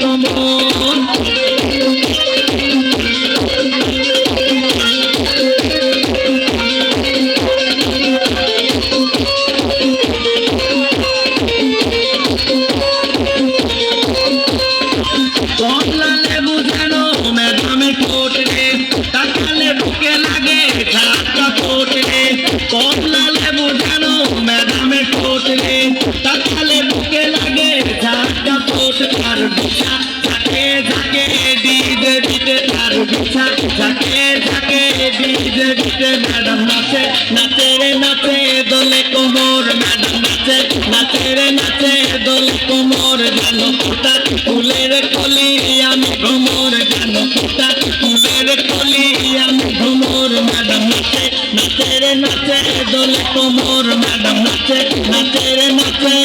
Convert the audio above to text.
কোমর কমলা লেবু যেন ম্যাডামে ঠোঁট রে তাকালে বুকে লাগে ঝাঁকা ঠোঁট রে কমলা লেবু যেন ম্যাডামে ঠোঁট রে তাকালে বুকে লাগে ঝাঁকা ঠোঁট আর বিছা ঝাঁকে ঝাঁকে দিতে দিতে আর বিছা ঝাঁকে ঝাঁকে দিতে দিতে ম্যাডাম নাচে নাচে রে নাচে দোলে কোমর ম্যাডাম নাচে নাচে রে নাচে দোলে কোমর যেন ফোটা ফুলের কলি আমি ভ্রমর যেন ফোটা ফুলের কলি আমি ভ্রমর ম্যাডাম নাচে নাচে রে নাচে দোলে কোমর ম্যাডাম নাচে নাচে রে নাচে